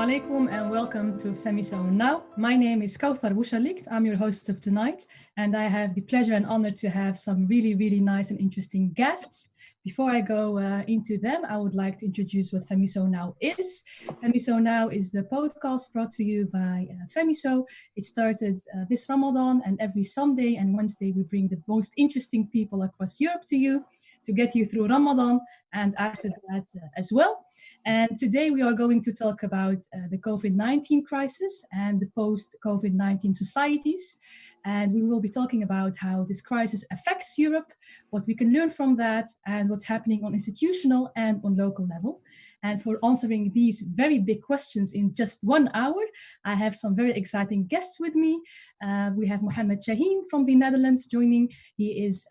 alaikum and welcome to FEMYSOnow. My name is Kauthar Bouchalikt. I'm your host of tonight, and I have the pleasure and honor to have some really nice and interesting guests. Before I go into them, I would like to introduce what FEMYSOnow is. FEMYSOnow is the podcast brought to you by FEMYSO. It started this Ramadan, and every Sunday and Wednesday we bring the most interesting people across Europe to you to get you through Ramadan and after that as well. And today we are going to talk about the COVID-19 crisis and the post-COVID-19 societies. And we will be talking about how this crisis affects Europe, what we can learn from that, and what's happening on institutional and on local level. And for answering these very big questions in just 1 hour, I have some very exciting guests with me. We have Mohammed Shaheen from the Netherlands joining. He is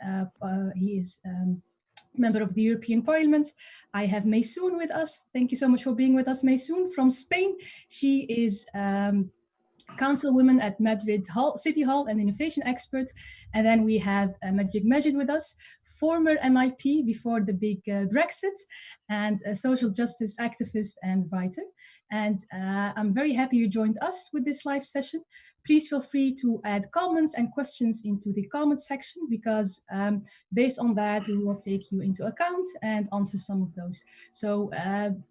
member of the European Parliament. I have FEMYSOnow with us. Thank you so much for being with us, FEMYSOnow from Spain. She is councilwoman at Madrid City Hall and innovation expert. And then we have Majid with us, former MIP before the big Brexit, and a social justice activist and writer. And I'm very happy you joined us with this live session. Please feel free to add comments and questions into the comment section, because based on that, we will take you into account and answer some of those. So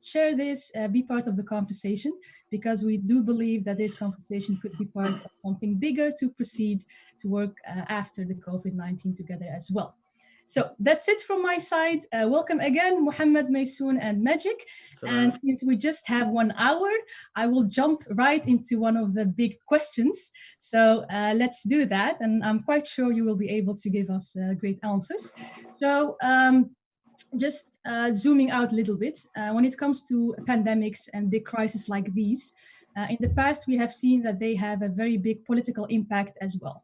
share this, be part of the conversation, because we do believe that this conversation could be part of something bigger to proceed to work after the COVID-19 together as well. So that's it from my side. Welcome again, Mohammed, FEMYSOnow, and Majid. And since we just have 1 hour, I will jump right into one of the big questions. So let's do that. And I'm quite sure you will be able to give us great answers. So just zooming out a little bit, when it comes to pandemics and big crises like these, in the past, we have seen that they have a very big political impact as well.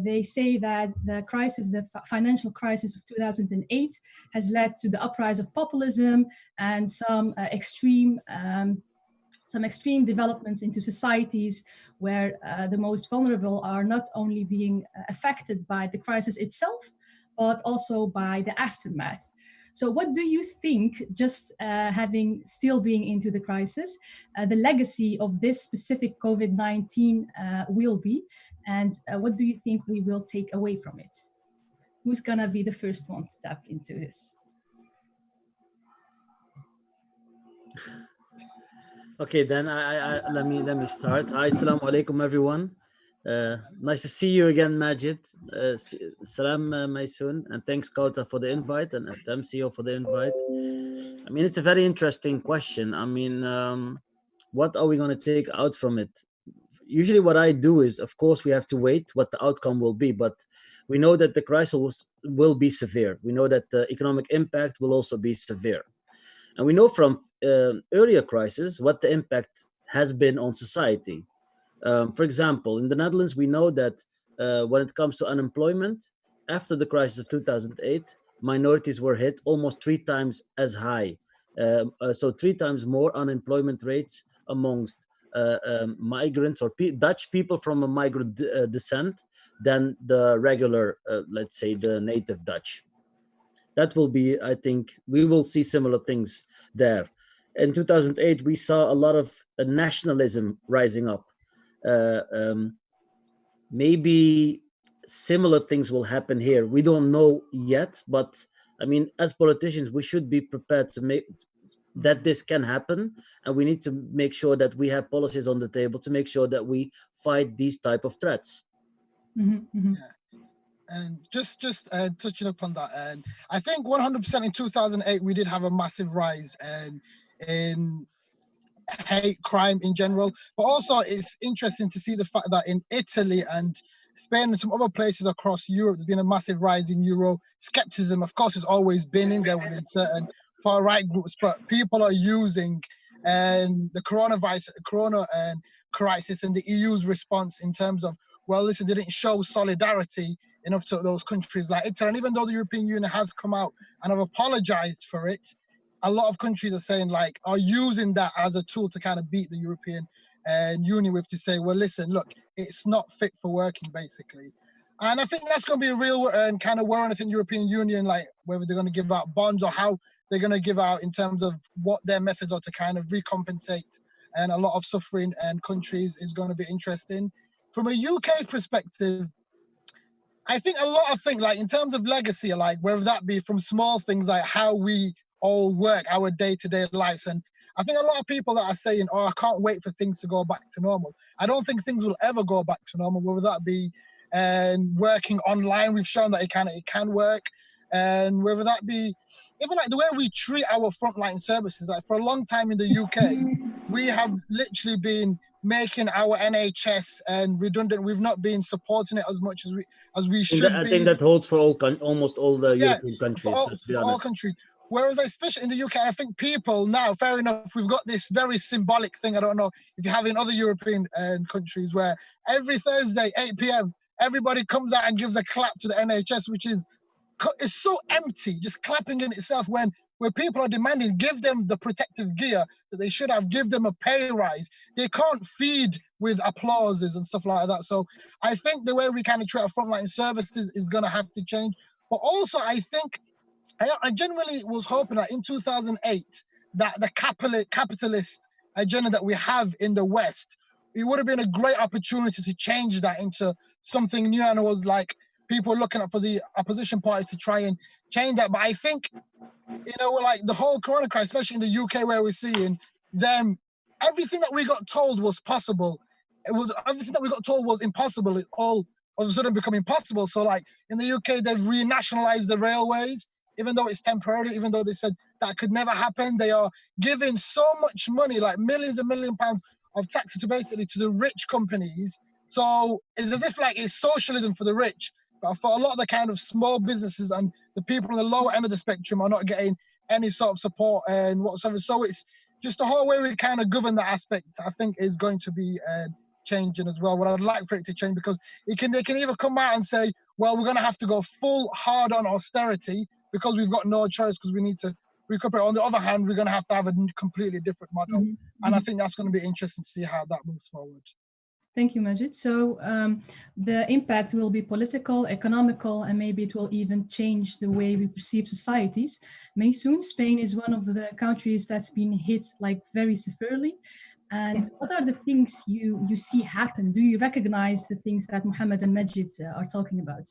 They say that the crisis, the financial crisis of 2008, has led to the uprise of populism and some extreme developments into societies where the most vulnerable are not only being affected by the crisis itself, but also by the aftermath. So what do you think, just still being into the crisis, the legacy of this specific COVID-19 will be? And what do you think we will take away from it? Who's gonna be the first one to tap into this? Okay, then let me start. Hi, assalamu alaikum, everyone. Nice to see you again, Majid. Salam, FEMYSOnow, and thanks, Kauta, for the invite, and FEMYSO for the invite. I mean, it's a very interesting question. I mean, what are we going to take out from it? Usually what I do is, of course, we have to wait what the outcome will be, but we know that the crisis will be severe. We know that the economic impact will also be severe. And we know from earlier crises what the impact has been on society. For example, in the Netherlands, we know that when it comes to unemployment, after the crisis of 2008, minorities were hit almost 3 times as high. So 3 times more unemployment rates amongst migrants or Dutch people from a migrant descent than the regular, let's say, the native Dutch. That will be, I think, we will see similar things there. In 2008, we saw a lot of nationalism rising up. Maybe similar things will happen here. We don't know yet, but I mean, as politicians, we should be prepared to make that this can happen, and we need to make sure that we have policies on the table to make sure that we fight these type of threats. Yeah. And just touching upon that, and I think 100% in 2008 we did have a massive rise in hate crime in general, but also it's interesting to see the fact that in Italy and Spain and some other places across Europe, there's been a massive rise in Euro skepticism. Of course, it's always been in there within certain far-right groups, but people are using the corona crisis and the EU's response in terms of, well, listen, they didn't show solidarity enough to those countries like Italy. And even though the European Union has come out and have apologized for it, a lot of countries are saying, like, are using that as a tool to kind of beat the European Union with, to say, well, listen, look, it's not fit for working, basically. And I think that's going to be a real kind of worry. I think European Union, like, whether they're going to give out bonds or how they're going to give out in terms of what their methods are to kind of recompensate and a lot of suffering and countries is going to be interesting. From a UK perspective, I think a lot of things, like in terms of legacy, like whether that be from small things like how we all work, our day-to-day lives. And I think a lot of people that are saying, oh, I can't wait for things to go back to normal. I don't think things will ever go back to normal, whether that be working online. We've shown that it can work. And whether that be even like the way we treat our frontline services. Like for a long time in the UK, we have literally been making our NHS and redundant. We've not been supporting it as much as we should I be. think that holds for almost all the European countries. For Let's be honest. all countries. Whereas, especially in the UK, I think people now, fair enough, we've got this very symbolic thing. I don't know if you have in other European countries where every Thursday, 8 p.m., everybody comes out and gives a clap to the NHS, which is so empty, just clapping in itself, when where people are demanding, give them the protective gear that they should have, give them a pay rise. They can't feed with applauses and stuff like that. So I think the way we kind of treat our frontline services is going to have to change. But also, I think I genuinely was hoping that in 2008, that the capitalist agenda that we have in the West, it would have been a great opportunity to change that into something new. And it was like people looking up for the opposition parties to try and change that. But I think, like the whole corona crisis, especially in the UK where we're seeing them, everything that we got told was possible. Everything that we got told was impossible. It all of a sudden become impossible. So like in the UK, they've renationalized the railways, even though it's temporary, even though they said that could never happen. They are giving so much money, like millions and millions of pounds of taxes to the rich companies. So it's as if like it's socialism for the rich. But for a lot of the kind of small businesses and the people on the lower end of the spectrum are not getting any sort of support and whatsoever. So it's just the whole way we kind of govern that aspect, I think, is going to be changing as well. What I'd like for it to change, because they can either come out and say, well, we're going to have to go full hard on austerity because we've got no choice because we need to recuperate. On the other hand, we're going to have a completely different model. And I think that's going to be interesting to see how that moves forward. Thank you, Majid. So the impact will be political, economical, and maybe it will even change the way we perceive societies. Maysoon, Spain is one of the countries that's been hit like very severely. And what are the things you see happen? Do you recognize the things that Mohammed and Majid are talking about?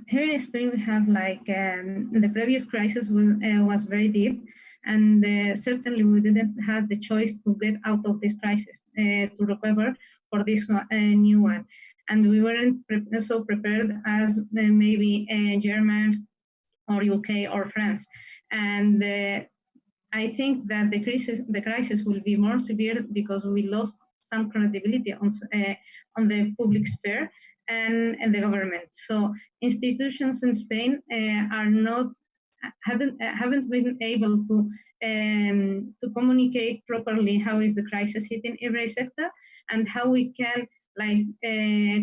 Here in Spain, we have like the previous crisis was very deep. And certainly we didn't have the choice to get out of this crisis, to recover for this new one. And we weren't so prepared as maybe Germany or UK or France. And I think that the crisis will be more severe because we lost some credibility on the public sphere and the government. So institutions in Spain haven't been able to communicate properly how is the crisis hitting every sector and how we can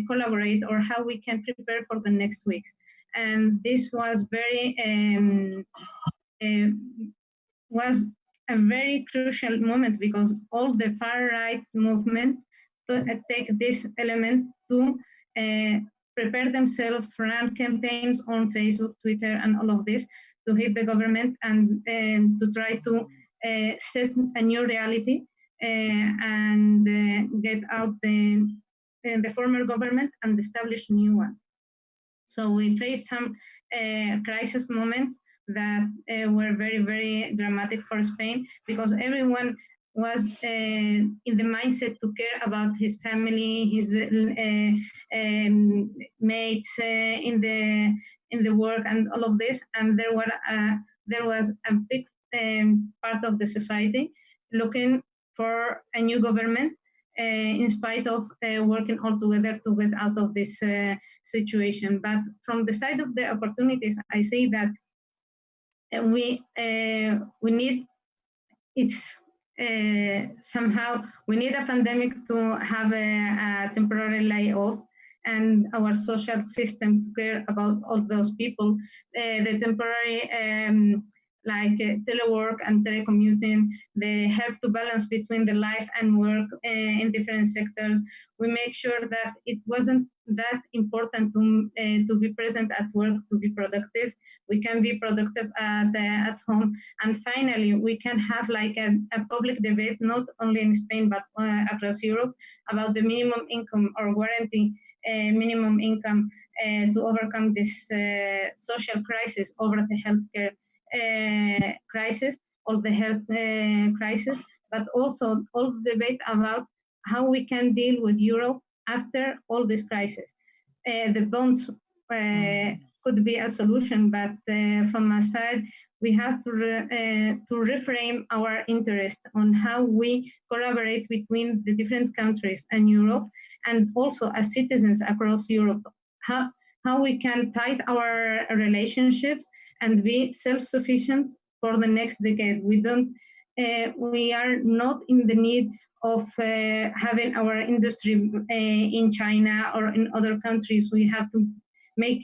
collaborate or how we can prepare for the next weeks. And this was was a very crucial moment because all the far right movement take this element to prepare themselves, run campaigns on Facebook, Twitter, and all of this to hit the government and to try to set a new reality and get out the former government and establish a new one. So we faced some crisis moments that were very, very dramatic for Spain because everyone was in the mindset to care about his family, his mates in the work and all of this, and there was a big part of the society looking for a new government in spite of working all together to get out of this situation. But from the side of the opportunities, I say that we need somehow we need a pandemic to have a temporary layoff and our social system to care about all those people. The temporary like telework and telecommuting, the help to balance between the life and work in different sectors. We make sure that it wasn't that important to be present at work to be productive. We can be productive at home. And finally, we can have like a public debate, not only in Spain, but across Europe, about the minimum income or guarantee minimum income to overcome this social crisis over the healthcare crisis or the health crisis, but also all the debate about how we can deal with Europe after all this crisis. The bonds could be a solution, but from my side, we have to reframe our interest on how we collaborate between the different countries and Europe, and also as citizens across Europe, how we can tie our relationships and be self-sufficient for the next decade. We are not in the need of having our industry in China or in other countries. We have to make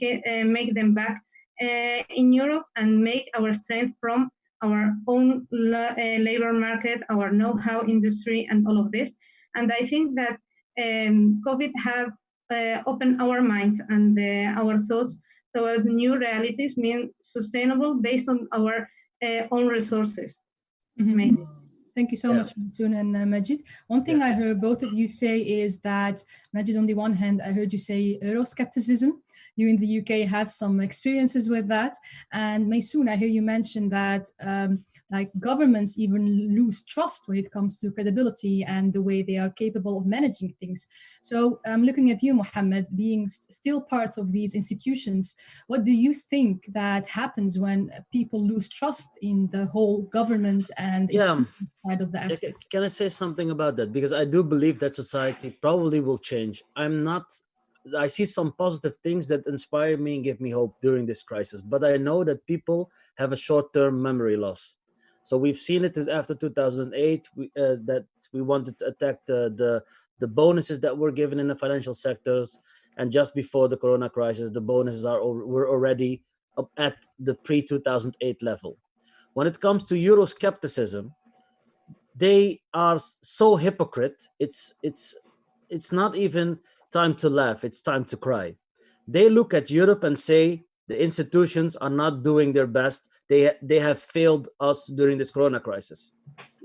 them back in Europe and make our strength from our own labor market, our know-how industry, and all of this. And I think that COVID have opened our minds and our thoughts towards new realities, being sustainable based on our own resources. Mm-hmm. Thank you so much, Maysoon and Majid. One thing I heard both of you say is that, Majid, on the one hand, I heard you say Euroscepticism. You in the UK have some experiences with that. And Maysoon, I hear you mention that like governments even lose trust when it comes to credibility and the way they are capable of managing things. So I'm looking at you, Mohammed, being still part of these institutions. What do you think that happens when people lose trust in the whole government and side of the aspect? Can I say something about that? Because I do believe that society probably will change. I see some positive things that inspire me and give me hope during this crisis, but I know that people have a short-term memory loss. So we've seen it after 2008 that we wanted to attack the bonuses that were given in the financial sectors, and just before the Corona crisis, the bonuses were already up at the pre-2008 level. When it comes to Euroscepticism, they are so hypocrite. It's not even time to laugh, it's time to cry. They look at Europe and say the institutions are not doing their best. They have failed us during this Corona crisis.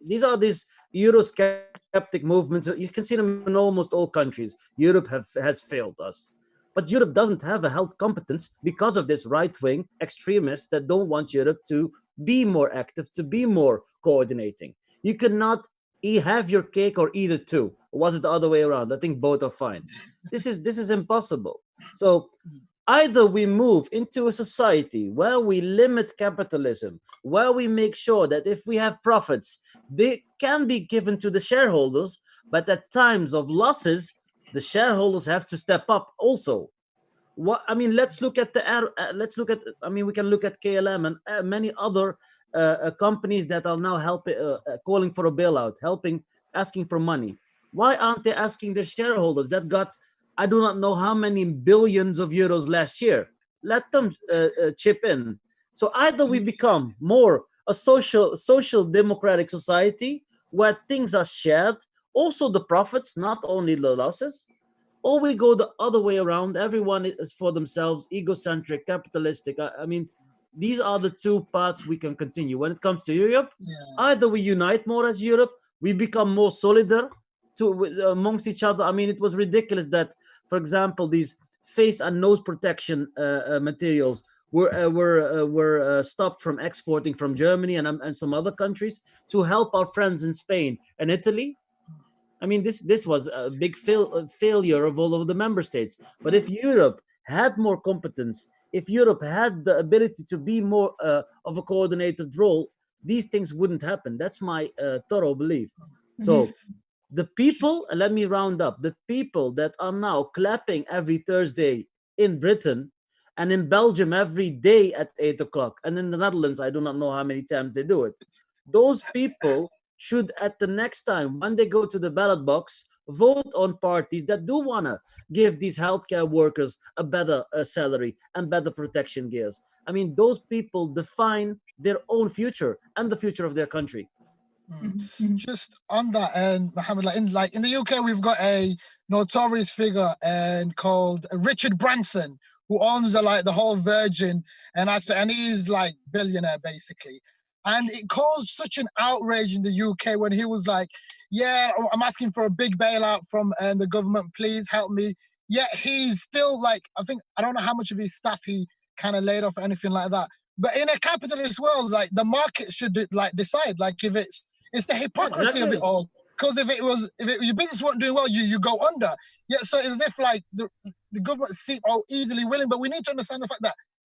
These are these Eurosceptic movements. You can see them in almost all countries. Europe has failed us. But Europe doesn't have a health competence because of this right-wing extremists that don't want Europe to be more active, to be more coordinating. You cannot have your cake or eat it too. Or was it the other way around? I think both are fine. This is impossible. So either we move into a society where we limit capitalism, where we make sure that if we have profits, they can be given to the shareholders, but at times of losses, the shareholders have to step up also. Let's look at we can look at KLM and many other companies that are now calling for a bailout, asking for money. Why aren't they asking their shareholders that got, I do not know how many billions of euros last year? Let them chip in. So either we become more a social democratic society where things are shared, also the profits, not only the losses, or we go the other way around. Everyone is for themselves, egocentric, capitalistic. These are the two paths we can continue. When it comes to Europe, either we unite more as Europe, we become more solidar amongst each other. It was ridiculous that, for example, these face and nose protection materials were stopped from exporting from Germany and some other countries to help our friends in Spain and Italy. This was a big failure of all of the member states. But if Europe had more competence, if Europe had the ability to be more of a coordinated role, these things wouldn't happen. That's my thorough belief. So the people, and let me round up, the people that are now clapping every Thursday in Britain and in Belgium every day at 8 o'clock, and in the Netherlands, I do not know how many times they do it. Those people should, at the next time, when they go to the ballot box, vote on parties that do want to give these healthcare workers a better salary and better protection gears. I mean, those people define their own future and the future of their country. Just on that, and Mohammed, like in the UK, we've got a notorious figure and called Richard Branson, who owns the whole Virgin and aspect, and he's like billionaire basically. And it caused such an outrage in the UK when he was like, "Yeah, I'm asking for a big bailout from the government. Please help me." Yet he's still like, I don't know how much of his staff he kind of laid off or anything like that. But in a capitalist world, like the market should like decide, like if it's the hypocrisy of it all. Because if your business wasn't doing well, you go under. Yeah, so it's as if like the government seem all easily willing, but we need to understand the fact that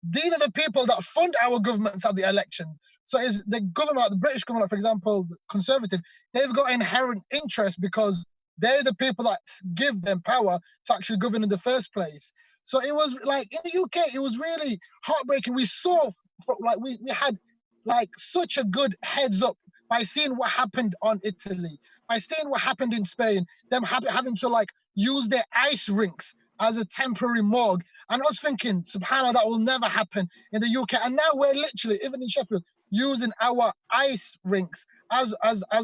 these are the people that fund our governments at the election. So is the government, the British government, for example, the Conservative, they've got inherent interest because they're the people that give them power to actually govern in the first place. So it was like in the UK, it was really heartbreaking. We saw like we had like such a good heads up by seeing what happened on Italy, by seeing what happened in Spain, them having to like use their ice rinks as a temporary morgue. And I was thinking, subhanAllah, that will never happen in the UK. And now we're literally, even in Sheffield, using our ice rinks as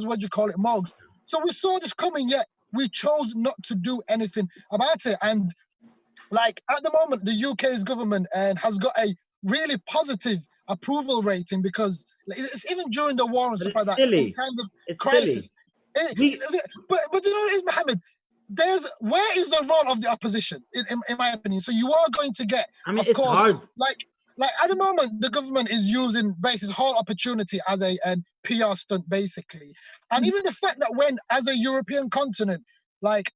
what you call it, morgues. So we saw this coming, yet we chose not to do anything about it. And like at the moment, the UK's government has got a really positive approval rating because it's even during the war and But stuff it's like that. silly. It's kind of It's crisis. silly. But you know what it is, Mohammed? Where is the role of the opposition in my opinion? So you are going to get, I mean, of it's course, hard. like at the moment, the government is using this whole opportunity as a PR stunt, basically. And even the fact that when, as a European continent, like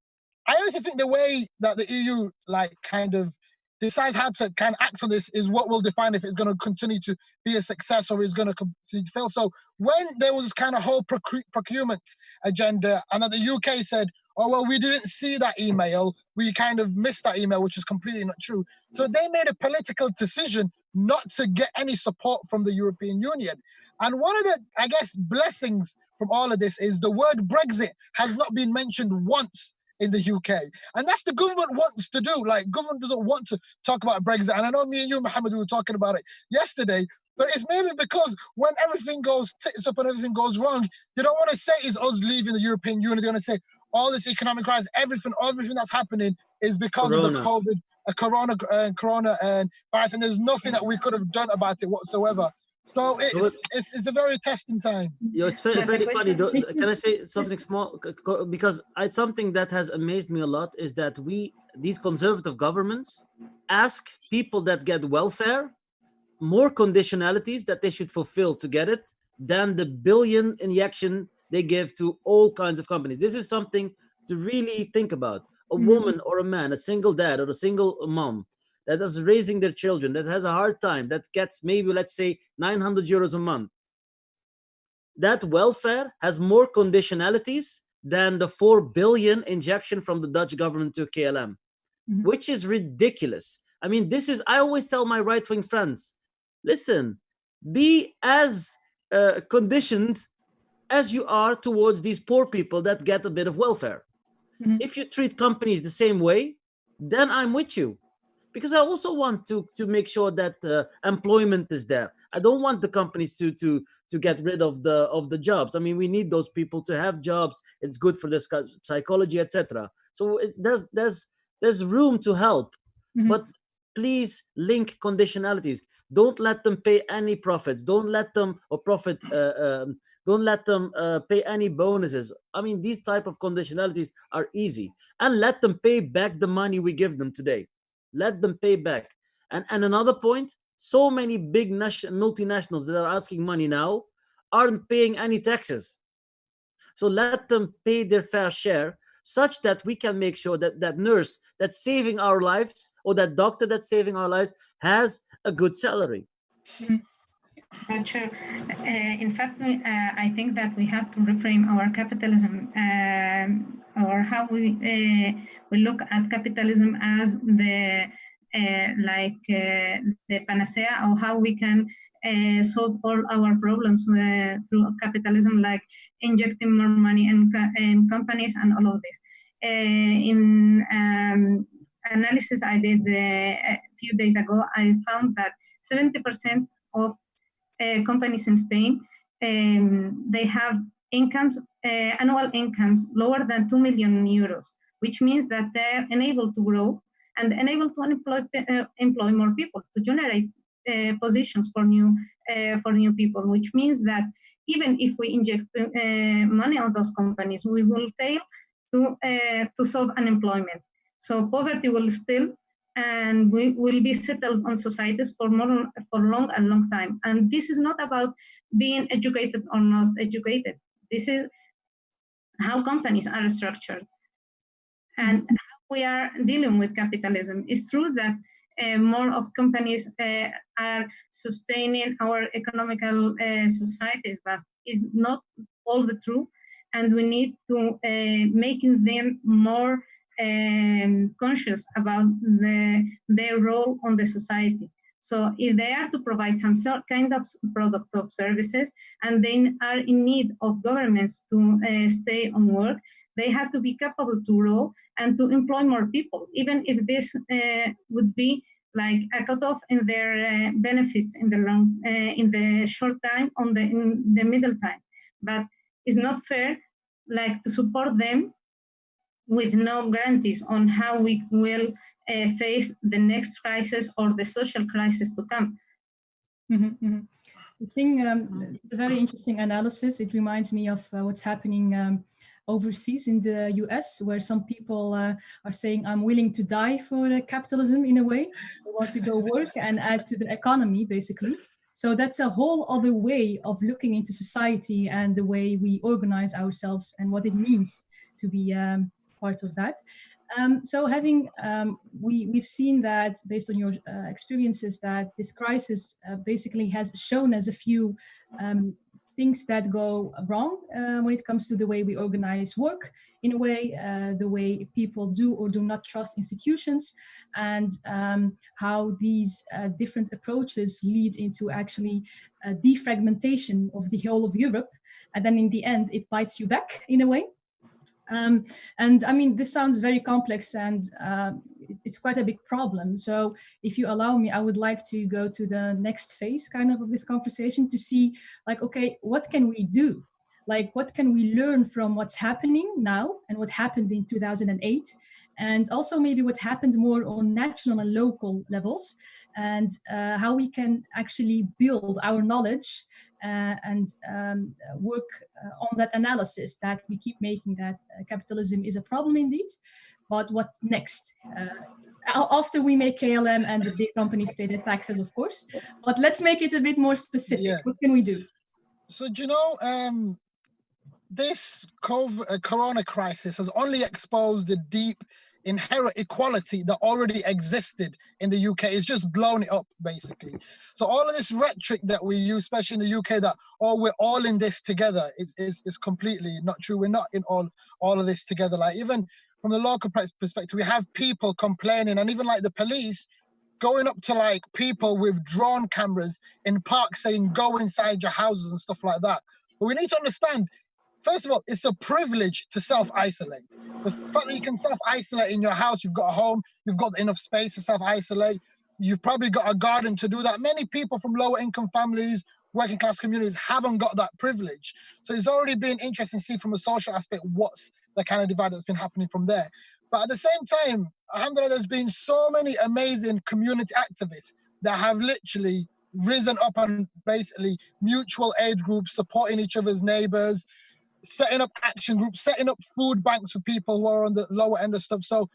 I honestly think the way that the EU like kind of decides how to kind of act on this is what will define if it's going to continue to be a success or is going to continue to fail. So when there was kind of whole procurement agenda and that the UK said, oh, well, we didn't see that email, we kind of missed that email, which is completely not true. So they made a political decision not to get any support from the European Union. And one of the, I guess, blessings from all of this is the word Brexit has not been mentioned once in the UK. And that's the government wants to do. Like, government doesn't want to talk about Brexit. And I know me and you, Mohammed, we were talking about it yesterday, but it's maybe because when everything goes tits up and everything goes wrong, they don't want to say it's us leaving the European Union. They want to say all this economic crisis, everything that's happening is because of the COVID, corona virus, and there's nothing that we could have done about it whatsoever. So it's a very testing time. It's very, very funny. Can I say something small? Because something that has amazed me a lot is that these conservative governments ask people that get welfare more conditionalities that they should fulfill to get it than the billion injection they give to all kinds of companies. This is something to really think about. A woman or a man, a single dad or a single mom that is raising their children, that has a hard time, that gets maybe, let's say, 900 euros a month. That welfare has more conditionalities than the 4 billion injection from the Dutch government to KLM, which is ridiculous. I mean, I always tell my right-wing friends, listen, be as conditioned as you are towards these poor people that get a bit of welfare. If you treat companies the same way, then I'm with you. Because I also want to make sure that employment is there. I don't want the companies to get rid of the jobs. I mean, we need those people to have jobs. It's good for their psychology, etc. So there's room to help, but please link conditionalities. Don't let them pay any profits. Don't let them pay any bonuses. I mean, these type of conditionalities are easy, and let them pay back the money we give them today. Let them pay back. And another point, so many big multinationals that are asking money now aren't paying any taxes. So let them pay their fair share, such that we can make sure that that nurse that's saving our lives or that doctor that's saving our lives has a good salary. Sure. In fact, I think that we have to reframe our capitalism or how we look at capitalism as the panacea, or how we can solve all our problems through capitalism, like injecting more money in companies and all of this. in analysis I did a few days ago, I found that 70% of companies in Spain, they have incomes, annual incomes lower than 2 million euros, which means that they're unable to grow and unable to employ more people, to generate positions for new people, which means that even if we inject money on those companies, we will fail to solve unemployment. So poverty will still, and we will be settled on societies for long time. And this is not about being educated or not educated. This is how companies are structured and how we are dealing with capitalism. It's true that more of companies are sustaining our economical societies, but it's not all the true, and we need to making them more conscious about their role on the society. So if they are to provide some kind of product or services, and they are in need of governments to stay on work, they have to be capable to grow and to employ more people, even if this would be like a cutoff in their benefits in the short time, in the middle time. But it's not fair, like, to support them with no guarantees on how we will face the next crisis or the social crisis to come. I think it's a very interesting analysis. It reminds me of what's happening overseas in the US, where some people are saying, I'm willing to die for capitalism in a way. They want to go work and add to the economy, basically. So that's a whole other way of looking into society and the way we organize ourselves and what it means to be part of that. So we've seen that based on your experiences, that this crisis basically has shown us a few things that go wrong when it comes to the way we organize work, in a way, the way people do or do not trust institutions, and how these different approaches lead into actually defragmentation of the whole of Europe. And then in the end, it bites you back in a way. And I mean, this sounds very complex, and it's quite a big problem. So if you allow me, I would like to go to the next phase kind of this conversation to see, like, okay, what can we do? Like, what can we learn from what's happening now and what happened in 2008? And also maybe what happened more on national and local levels, and how we can actually build our knowledge and work on that analysis that we keep making, that capitalism is a problem indeed, but what next? After we make KLM and the big companies pay their taxes, of course, but let's make it a bit more specific. Yeah. What can we do? So, do you know, this corona crisis has only exposed the deep inherent equality that already existed in the UK. It's just blown it up, basically. So all of this rhetoric that we use, especially in the UK, that, oh, we're all in this together, is completely not true. We're not in all of this together. Like, even from the local perspective, we have people complaining, and even like the police going up to like people with drone cameras in parks saying, go inside your houses and stuff like that. But we need to understand, first of all, it's a privilege to self-isolate. The fact that you can self-isolate in your house, you've got a home, you've got enough space to self-isolate, you've probably got a garden to do that. Many people from lower income families, working class communities haven't got that privilege. So it's already been interesting to see from a social aspect what's the kind of divide that's been happening from there. But at the same time, alhamdulillah, there's been so many amazing community activists that have literally risen up on basically mutual aid groups, supporting each other's neighbors, setting up action groups, setting up food banks for people who are on the lower end of stuff. So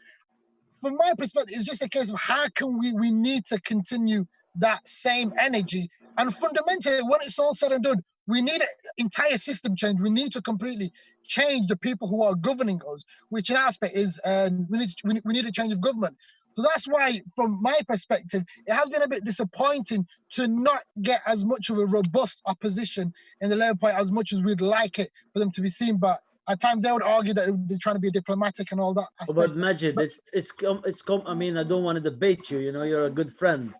from my perspective, it's just a case of how can we need to continue that same energy. And fundamentally, when it's all said and done, we need an entire system change. We need to completely change the people who are governing us, which in aspect is we need a change of government. So that's why, from my perspective, it has been a bit disappointing to not get as much of a robust opposition in the Labour Party as much as we'd like it for them to be seen. But at times they would argue that they're trying to be diplomatic and all that aspect. But Majid, I mean, I don't want to debate you. You know, you're a good friend.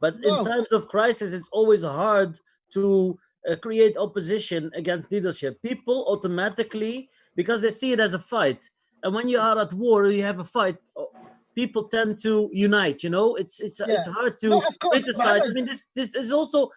But no. In times of crisis, it's always hard to create opposition against leadership. People automatically, because they see it as a fight, And when you are at war, you have a fight, people tend to unite, you know. It's hard to No, of course, criticize. I Mohammed. mean, this is also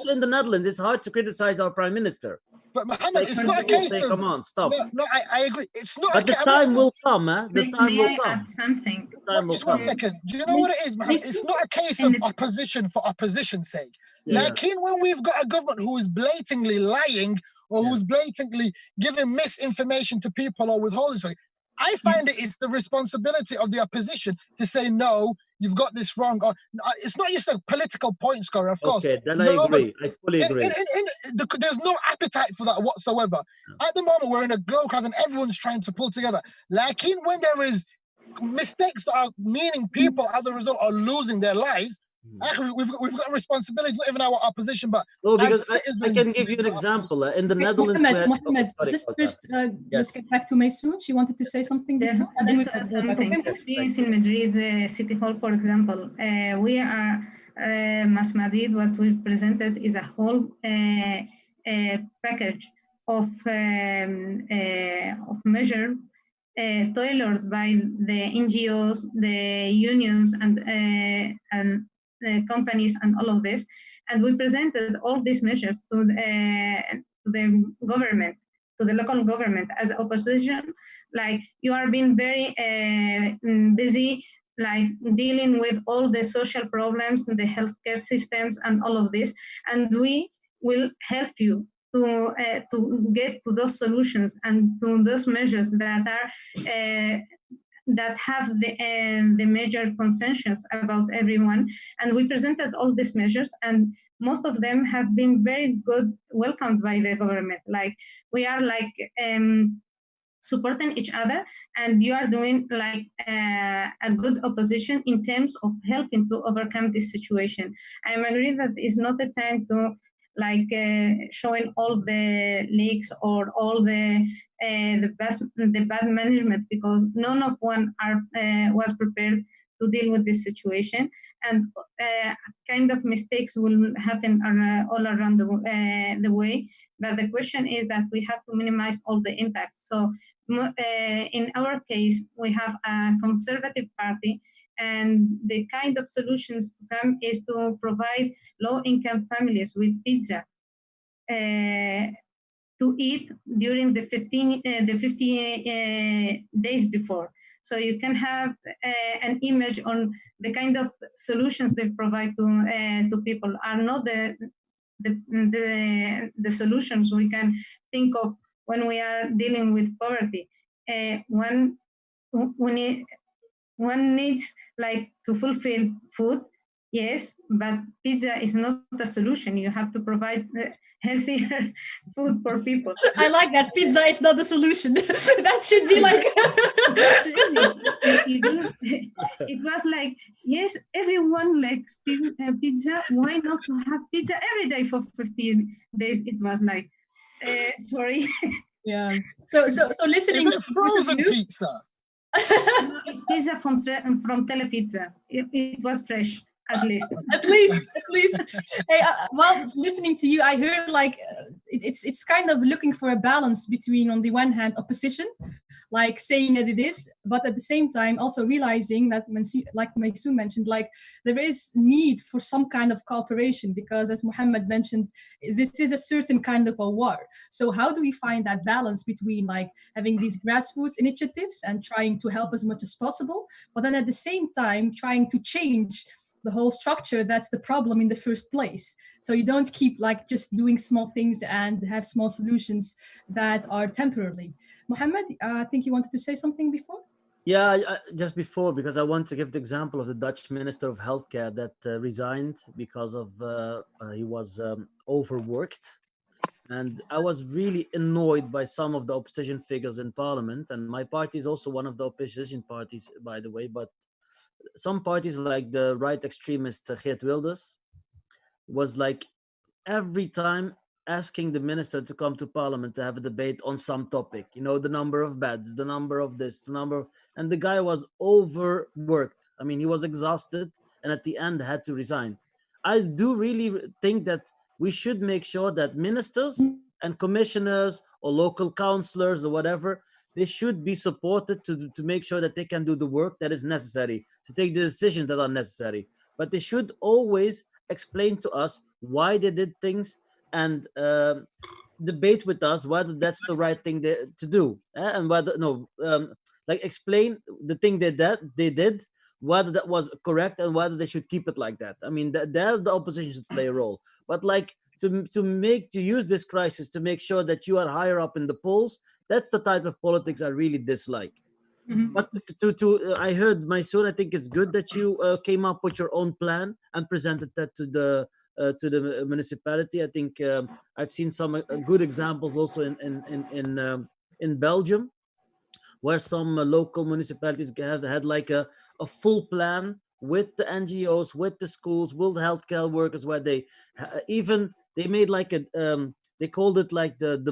in the Netherlands, it's hard to criticize our prime minister. But Mohammed, Like, it's not a people case say, of, come on, stop. no, I agree. It's not But a the case. time will come, the time May will I come. add something? The time will Just one come. second. Do you know what it is, Mohammed? It's not a case of opposition for opposition's sake. Like when we've got a government who is blatantly lying or who's blatantly giving misinformation to people or withholding something, I find it's the responsibility of the opposition to say, no, you've got this wrong. Or it's not just a political point scorer, of course. Okay, then I agree. I fully agree. There's no appetite for that whatsoever. At the moment, we're in a global crisis and everyone's trying to pull together. Like when there is mistakes that are meaning people as a result are losing their lives, actually, we've got a responsibility, not even our opposition, but because citizens. I can give you an example. In the Netherlands, Mohammed, let's get back to Maysoon. She wanted to say something before, and then we can go back. Experience in Madrid City Hall, for example, we are Mas Madrid. What we presented is a whole package of measures tailored by the NGOs, the unions, and the companies, and all of this. And we presented all these measures to the government, to the local government as opposition. Like, you are being very busy, like dealing with all the social problems, the healthcare systems, and all of this. And we will help you to get to those solutions and to those measures that are that have the major consensus about everyone. And we presented all these measures, and most of them have been very good, welcomed by the government. Like, we are like supporting each other, and you are doing like a good opposition in terms of helping to overcome this situation. I am agree that it's not the time to like showing all the leaks or all the bad management, because none of one was prepared to deal with this situation, and kind of mistakes will happen all around the way. But the question is that we have to minimize all the impacts. So in our case, we have a conservative party, and the kind of solutions to come is to provide low-income families with pizza to eat during the 50 days before. So you can have an image on the kind of solutions they provide to people are not the solutions we can think of when we are dealing with poverty. One needs like to fulfill food, yes, but pizza is not a solution. You have to provide healthier food for people. I like that. Pizza is not the solution. That should be like. It was like, yes, everyone likes pizza. Why not to have pizza every day for 15 days? It was like, sorry. Yeah. So listening. Is it frozen pizza? No, it's pizza from Telepizza. It was fresh, at least. At least. Hey, while listening to you, I heard like it's kind of looking for a balance between, on the one hand, opposition, like saying that it is, but at the same time also realizing that, like Maysoon mentioned, like there is need for some kind of cooperation, because as Mohammed mentioned, this is a certain kind of a war. So how do we find that balance between like having these grassroots initiatives and trying to help as much as possible, but then at the same time trying to change the whole structure that's the problem in the first place? So you don't keep like just doing small things and have small solutions that are temporarily. Mohammed, I think you wanted to say something before? Yeah, just before, because I want to give the example of the Dutch Minister of Healthcare that resigned because of he was overworked. And I was really annoyed by some of the opposition figures in parliament. And my party is also one of the opposition parties, by the way. But some parties, like the right extremist Geert Wilders, was like every time asking the minister to come to parliament to have a debate on some topic, you know, the number of beds, the number of this, the number, and the guy was overworked. I mean, he was exhausted, and at the end had to resign. I do really think that we should make sure that ministers and commissioners or local councillors or whatever they should be supported to make sure that they can do the work that is necessary, to take the decisions that are necessary. But they should always explain to us why they did things, and debate with us whether that's the right thing to do, and whether like explain the thing they did, whether that was correct and whether they should keep it like that. I mean, there the opposition should play a role, but like to use this crisis to make sure that you are higher up in the polls, that's the type of politics I really dislike. But I heard, my son, I think it's good that you came up with your own plan and presented that to the municipality. I think I've seen some good examples also in Belgium, where some local municipalities have had like a full plan with the NGOs, with the schools, with the healthcare workers, where they even they made like a they called it like the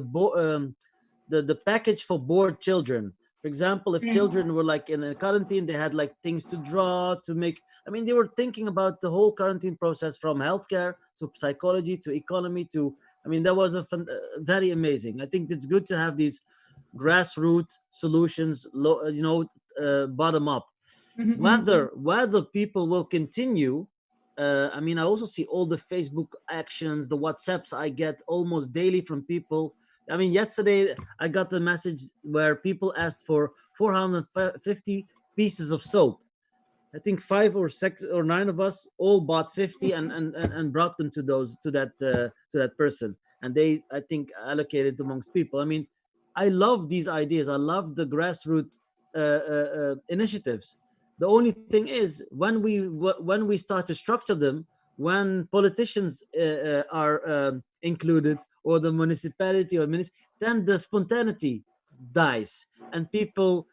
package for bored children. For example, if children were like in a quarantine, they had like things to draw, to make. I mean, they were thinking about the whole quarantine process, from healthcare to psychology to economy to. I mean, that was very amazing. I think it's good to have these grassroots solutions, bottom up. Whether people will continue. I mean, I also see all the Facebook actions, the WhatsApps I get almost daily from people. I mean, yesterday I got the message where people asked for 450 pieces of soap. I think 5 or 6 or 9 of us all bought 50 and brought them to that person, and they, I think, allocated amongst people. I mean, I love these ideas. I love the grassroots initiatives. The only thing is, when we start to structure them, when politicians are included, or the municipality or then the spontaneity dies, and people,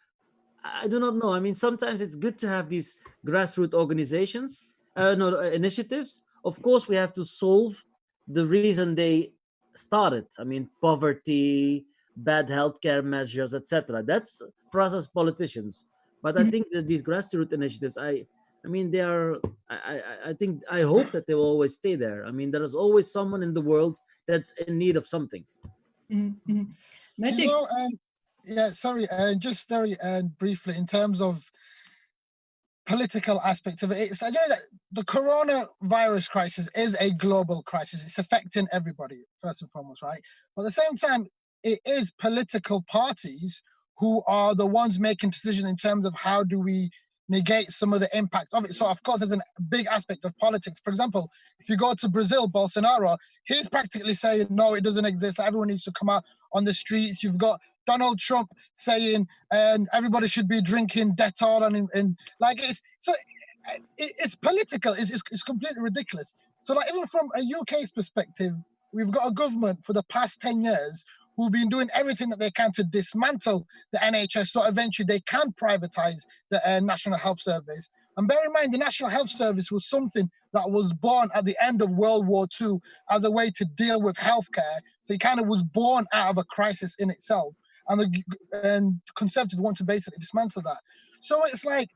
I do not know. I mean, sometimes it's good to have these grassroots organizations, initiatives. Of course, we have to solve the reason they started. I mean, poverty, bad healthcare measures, etc. That's for us as politicians. But I think that these grassroots initiatives, I mean, they are. I hope that they will always stay there. I mean, there is always someone in the world that's in need of something. Magic. Yeah, sorry, just very briefly, in terms of political aspects of it, it's I know that the coronavirus crisis is a global crisis. It's affecting everybody, first and foremost, right? But at the same time, it is political parties who are the ones making decisions in terms of how do we negate some of the impact of it. So of course, there's a big aspect of politics. For example, if you go to Brazil, Bolsonaro, he's practically saying, no, it doesn't exist. Everyone needs to come out on the streets. You've got Donald Trump saying, and everybody should be drinking Dettol, and like it's political. It's completely ridiculous. So like, even from a UK's perspective, we've got a government for the past 10 years who've been doing everything that they can to dismantle the NHS, so eventually they can privatize the National Health Service. And bear in mind, the National Health Service was something that was born at the end of World War II as a way to deal with healthcare. So it kind of was born out of a crisis in itself. And Conservatives want to basically dismantle that. So it's like,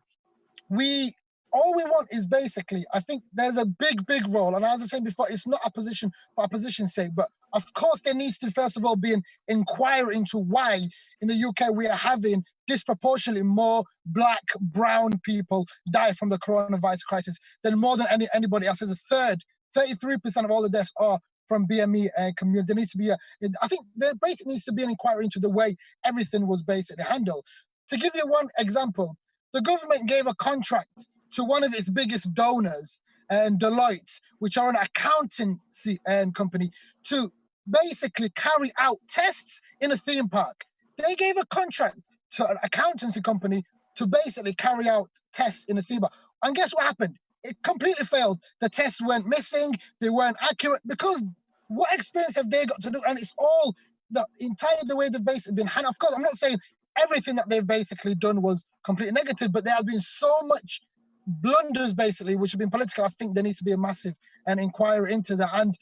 all we want is basically, I think there's a big role. And as I said before, it's not opposition for opposition's sake, but of course there needs to first of all be an inquiry into why in the UK we are having disproportionately more black, brown people die from the coronavirus crisis than more than anybody else. There's a third, 33% of all the deaths are from BME and community. There needs to be I think there basically needs to be an inquiry into the way everything was basically handled. To give you one example, the government gave a contract to one of its biggest donors, and Deloitte, which are an accountancy company, to basically carry out tests in a theme park. They gave a contract to an accountancy company to basically carry out tests in a theme park. And guess what happened? It completely failed. The tests went missing. They weren't accurate, because what experience have they got to do? And it's all the way they've basically been handled. Of course, I'm not saying everything that they've basically done was completely negative, but there has been so much blunders basically which have been political. I think there needs to be a massive inquiry into that. And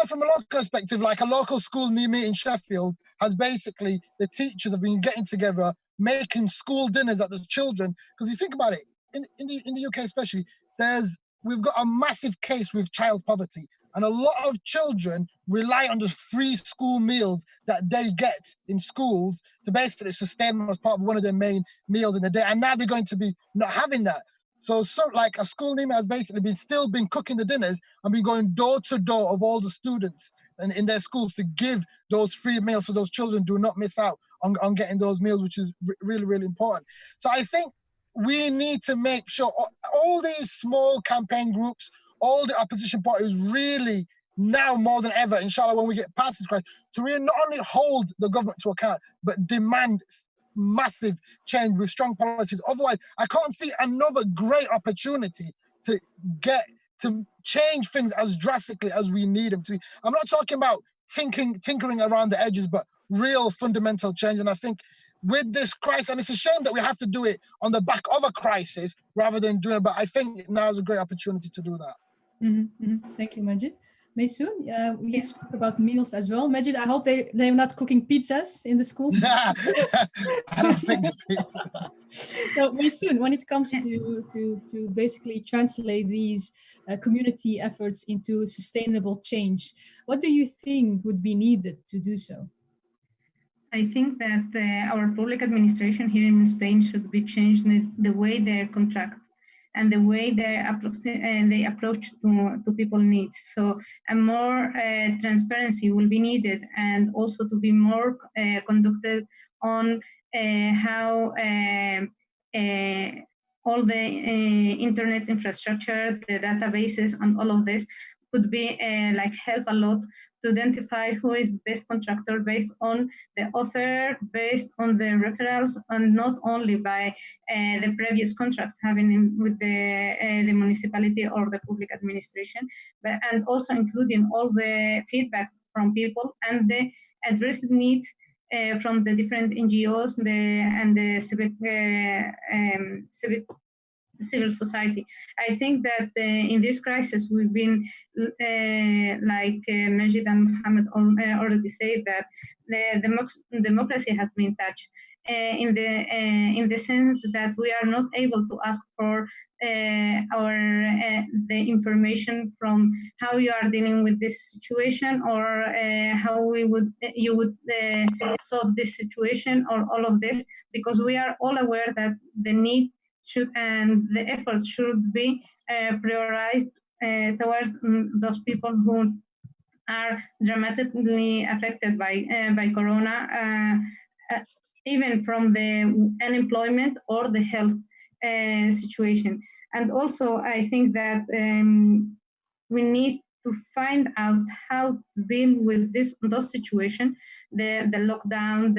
from a local perspective, like a local school near me in Sheffield has basically, the teachers have been getting together, making school dinners at the children, because you think about it, in the UK especially, we've got a massive case with child poverty, And a lot of children rely on the free school meals that they get in schools to basically sustain them as part of one of their main meals in the day. And now they're going to be not having that. So like a school name has basically still been cooking the dinners and been going door to door of all the students and in their schools to give those free meals so those children do not miss out on getting those meals, which is really, really important. So I think we need to make sure all these small campaign groups, all the opposition parties really now more than ever, inshallah, when we get past this crisis, to really not only hold the government to account, but demand massive change with strong policies. Otherwise, I can't see another great opportunity to change things as drastically as we need them to be. I'm not talking about tinkering around the edges, but real fundamental change. And I think with this crisis, and it's a shame that we have to do it on the back of a crisis rather than doing it, but I think now is a great opportunity to do that. Thank you, Majid. Maysoon, we spoke about meals as well. Majid, I hope they're not cooking pizzas in the school. I don't think the pizza. So Maysoon, when it comes to basically translate these community efforts into sustainable change, what do you think would be needed to do so? I think that our public administration here in Spain should be changed the way they contract and the way they approach to people needs. So a more transparency will be needed, and also to be more conducted on how all the internet infrastructure, the databases, and all of this could be help a lot to identify who is the best contractor based on the offer, based on the referrals, and not only by the previous contracts having with the municipality or the public administration, and also including all the feedback from people and the addressed needs from the different NGOs and the civil society. I think that in this crisis we've been, like Majid and Mohammed already said, that the democracy has been touched in the sense that we are not able to ask for the information from how you are dealing with this situation, or how you would solve this situation, or all of this, because we are all aware that the need and the efforts should be prioritized towards those people who are dramatically affected by corona, even from the unemployment or the health situation. And also, I think that we need to find out how to deal with those situations, the lockdown,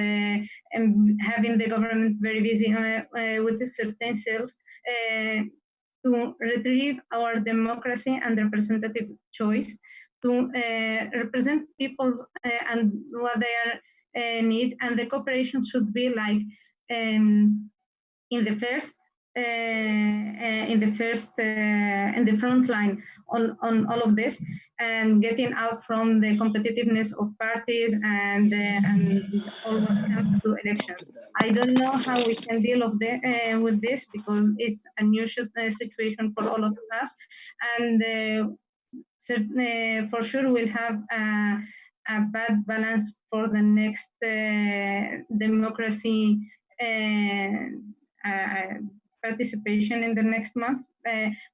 having the government very busy with the certain cells, to retrieve our democracy and representative choice, to represent people and what they need, and the cooperation should be like in the front line on all of this, and getting out from the competitiveness of parties and all what comes to elections. I don't know how we can deal with this, because it's a new situation for all of us, and for sure we'll have a bad balance for the next democracy participation in the next month.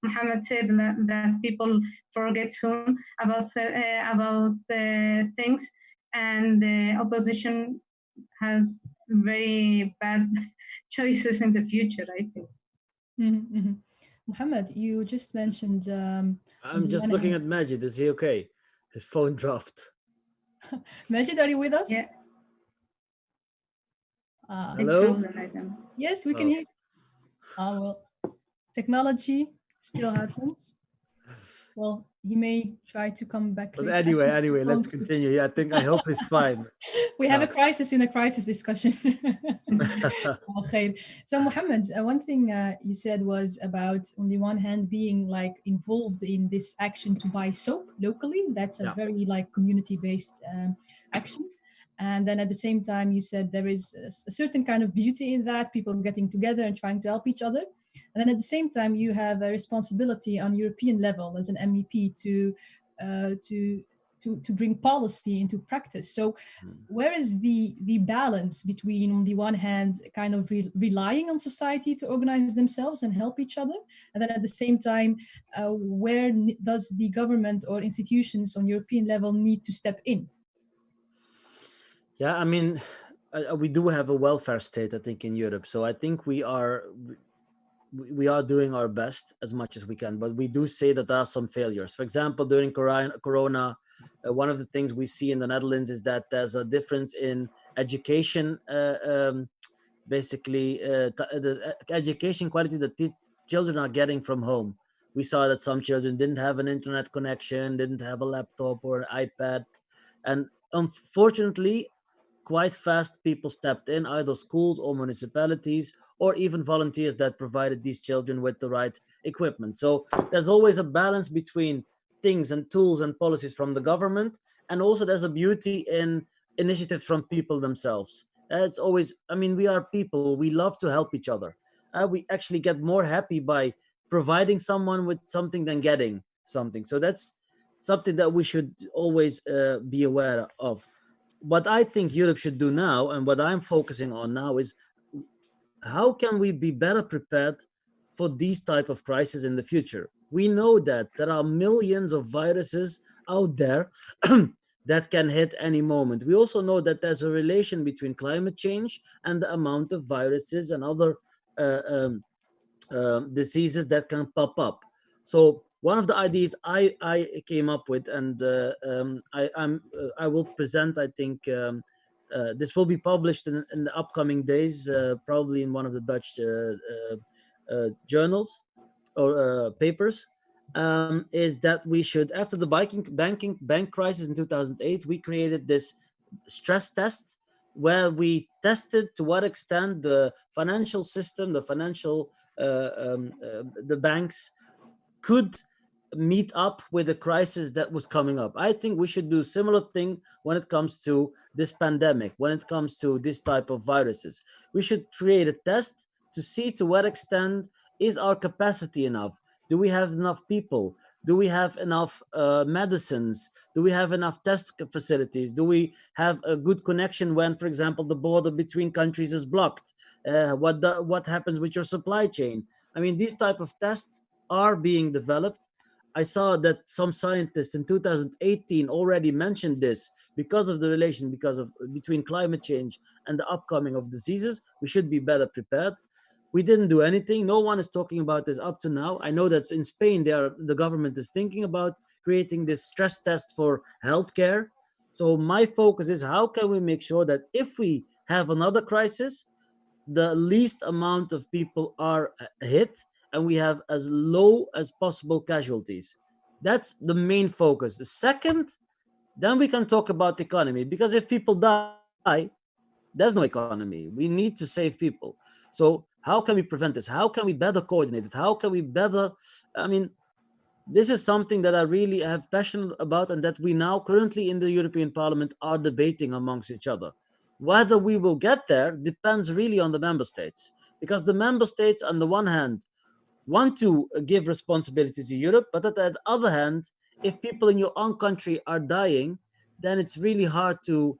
Mohammed said that people forget soon about things, and the opposition has very bad choices in the future, I think. Mohammed, you just mentioned... I'm just looking at Majid. Is he okay? His phone dropped. Majid, are you with us? Yeah. Hello? Yes, we can hear you. Well, technology still happens. Well, he may try to come back. But anyway, let's continue. Yeah, I hope he's fine. We have a crisis in a crisis discussion. Okay. So Mohammed, one thing you said was about, on the one hand, being like involved in this action to buy soap locally. That's a very like community-based action. And then at the same time, you said there is a certain kind of beauty in that, people getting together and trying to help each other. And then at the same time, you have a responsibility on European level as an MEP to to bring policy into practice. So where is the balance between, on the one hand, kind of relying on society to organize themselves and help each other, and then at the same time, where does the government or institutions on European level need to step in? Yeah, I mean, we do have a welfare state, I think, in Europe. So I think we are doing our best as much as we can, but we do say that there are some failures. For example, during Corona, one of the things we see in the Netherlands is that there's a difference in education, basically the education quality that children are getting from home. We saw that some children didn't have an internet connection, didn't have a laptop or an iPad, and unfortunately, quite fast people stepped in, either schools or municipalities or even volunteers that provided these children with the right equipment. So there's always a balance between things and tools and policies from the government, and also there's a beauty in initiatives from people themselves. It's always, I mean, we are people, we love to help each other. We actually get more happy by providing someone with something than getting something. So that's something that we should always be aware of. What I think Europe should do now, and what I'm focusing on now, is how can we be better prepared for these type of crises in the future? We know that there are millions of viruses out there that can hit any moment. We also know that there's a relation between climate change and the amount of viruses and other diseases that can pop up. So one of the ideas I came up with, and I will present, I think, this will be published in the upcoming days, probably in one of the Dutch journals or papers, is that we should, after the bank crisis in 2008, we created this stress test where we tested to what extent the financial system, the banks could meet up with the crisis that was coming up. I think we should do a similar thing when it comes to this pandemic, when it comes to this type of viruses. We should create a test to see to what extent is our capacity enough. Do we have enough people? Do we have enough medicines? Do we have enough test facilities? Do we have a good connection when, for example, the border between countries is blocked? What happens with your supply chain? I mean, these type of tests are being developed. I saw that some scientists in 2018 already mentioned this because of the relation between climate change and the upcoming of diseases. We should be better prepared. We didn't do anything. No one is talking about this up to now. I know that in Spain, the government is thinking about creating this stress test for healthcare. So my focus is how can we make sure that if we have another crisis, the least amount of people are hit and we have as low as possible casualties. That's the main focus. The second, then we can talk about the economy, because if people die, there's no economy. We need to save people. So how can we prevent this? How can we better coordinate it? How can we better, I mean, this is something that I really have passion about, and that we now currently in the European Parliament are debating amongst each other. Whether we will get there depends really on the member states, because the member states on the one hand want to give responsibility to Europe, but on the other hand, if people in your own country are dying, then it's really hard to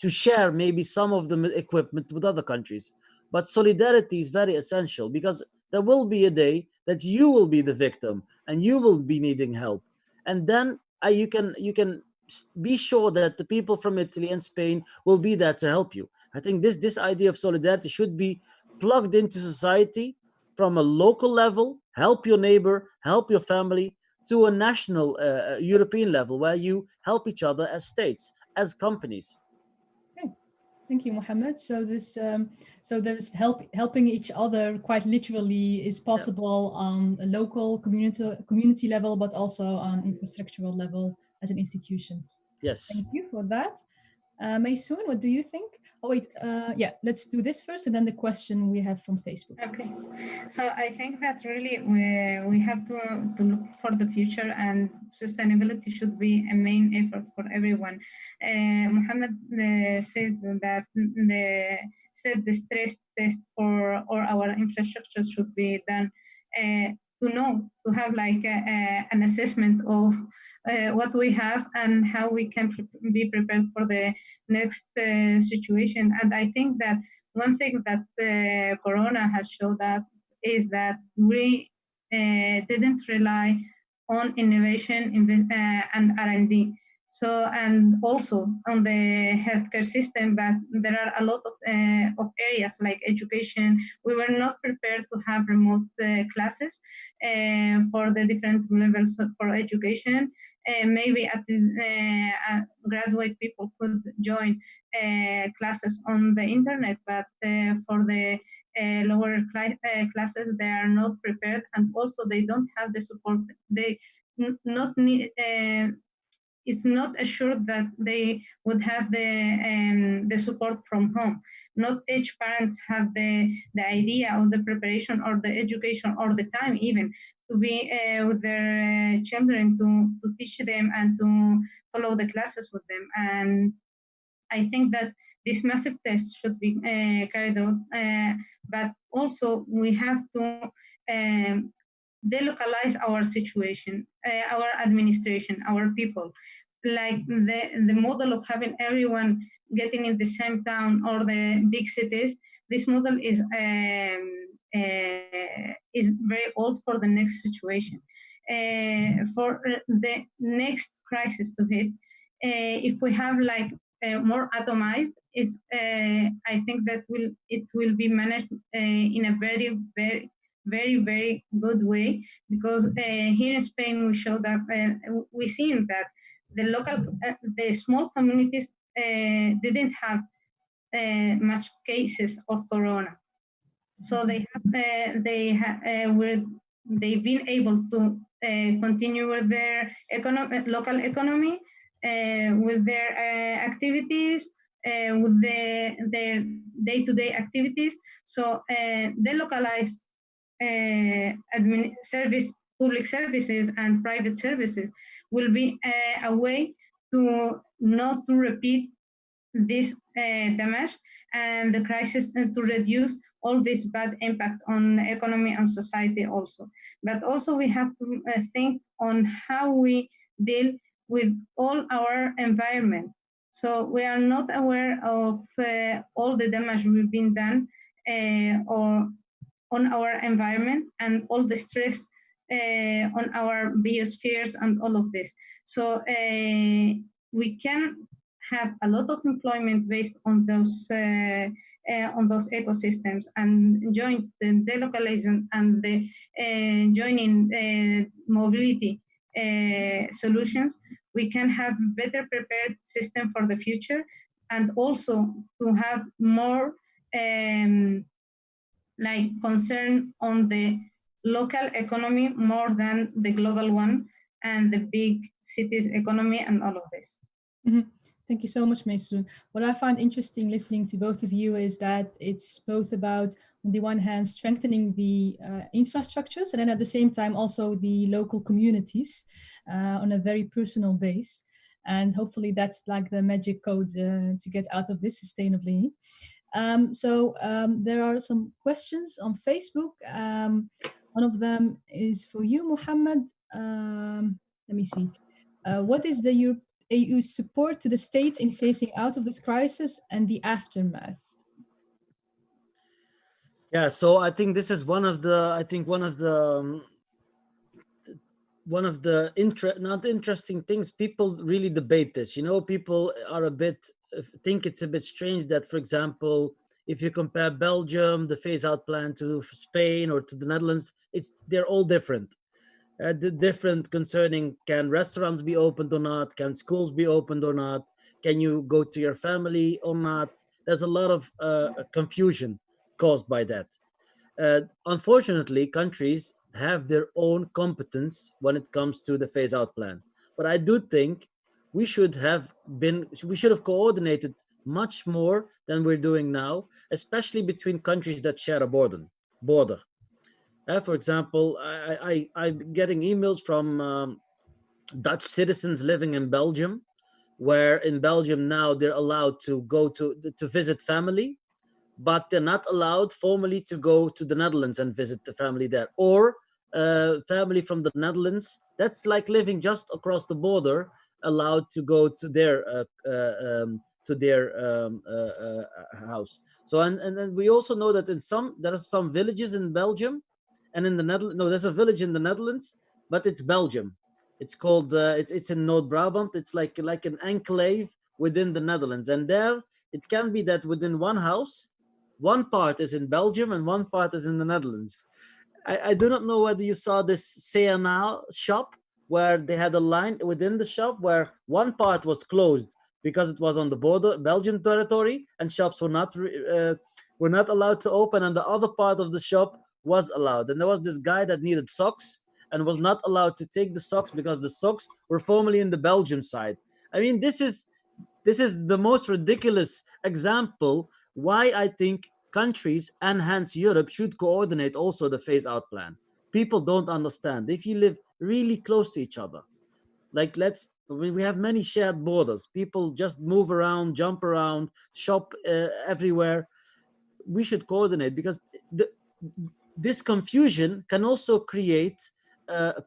share maybe some of the equipment with other countries. But solidarity is very essential, because there will be a day that you will be the victim and you will be needing help, and then you can be sure that the people from Italy and Spain will be there to help you. I think this idea of solidarity should be plugged into society from a local level, help your neighbor, help your family, to a national European level where you help each other as states, as companies. Okay. Thank you, Mohammed. So this, so there's helping each other quite literally is possible on a local community level, but also on infrastructural level as an institution. Yes. Thank you for that. Maysoon, what do you think? Oh wait, yeah, let's do this first, and then the question we have from Facebook. Okay, so I think that really we have to look for the future, and sustainability should be a main effort for everyone. Mohammed said that the stress test for our infrastructure should be done. to have like an assessment of what we have and how we can be prepared for the next situation. And I think that one thing that Corona has showed us is that we didn't rely on innovation and R&D. So, and also on the healthcare system, but there are a lot of areas like education. We were not prepared to have remote classes for the different levels for education. Maybe at the graduate people could join classes on the internet, but for the lower classes, they are not prepared, and also they don't have the support. They not need. It's not assured that they would have the support from home. Not each parents have the idea of the preparation or the education or the time even to be with their children to teach them and to follow the classes with them. And I think that this massive test should be carried out, but also we have to delocalize our situation, our administration, our people. Like the model of having everyone getting in the same town or the big cities, this model is very old for the next situation. For the next crisis to hit, if we have like more atomized, is I think that it will be managed in a very good way, because here in Spain we show that we seen that the small communities didn't have much cases of corona, so they've been able to continue with their local economy, with their activities, with their day-to-day activities. So they localize public services and private services will be a way to not to repeat this damage and the crisis, and to reduce all this bad impact on economy and society also. But also we have to think on how we deal with all our environment. So we are not aware of all the damage we've been done or on our environment and all the stress on our biospheres and all of this. So we can have a lot of employment based on those ecosystems, and join the delocalization and the joining mobility solutions. We can have better prepared system for the future, and also to have more like concern on the local economy more than the global one and the big cities economy and all of this. Mm-hmm. Thank you so much, Maysoon. What I find interesting listening to both of you is that it's both about, on the one hand, strengthening the infrastructures, and then at the same time also the local communities on a very personal base. And hopefully that's like the magic code to get out of this sustainably. So there are some questions on Facebook. One of them is for you, Mohammed. Let me see. What is the EU's support to the states in phasing out of this crisis and the aftermath? Yeah, so I think this is one of the not interesting things. People really debate this. You know, people are think it's a bit strange that, for example, if you compare Belgium, the phase out plan, to Spain or to the Netherlands, they're all different. Different concerning, can restaurants be opened or not? Can schools be opened or not? Can you go to your family or not? There's a lot of confusion caused by that. Unfortunately, countries have their own competence when it comes to the phase out plan. But I do think we should have coordinated much more than we're doing now, especially between countries that share a border. For example, I'm getting emails from Dutch citizens living in Belgium, where in Belgium now they're allowed to go to visit family, but they're not allowed formally to go to the Netherlands and visit the family there, or family from the Netherlands, that's like living just across the border, allowed to go to their house. So and then we also know that there are some villages in Belgium and in the Netherlands. No, there's a village in the Netherlands, but it's Belgium. It's called it's in North Brabant. It's like an enclave within the Netherlands, and there it can be that within one house, one part is in Belgium and one part is in the Netherlands. I do not know whether you saw this FEMYSO shop where they had a line within the shop where one part was closed because it was on the border, Belgian territory, and shops were not allowed to open, and the other part of the shop was allowed. And there was this guy that needed socks and was not allowed to take the socks because the socks were formerly in the Belgium side. I mean, this is the most ridiculous example why I think countries and hence Europe should coordinate also the phase out plan. People don't understand. If you live really close to each other, like we have many shared borders. People just move around, jump around, shop everywhere. We should coordinate because this confusion can also create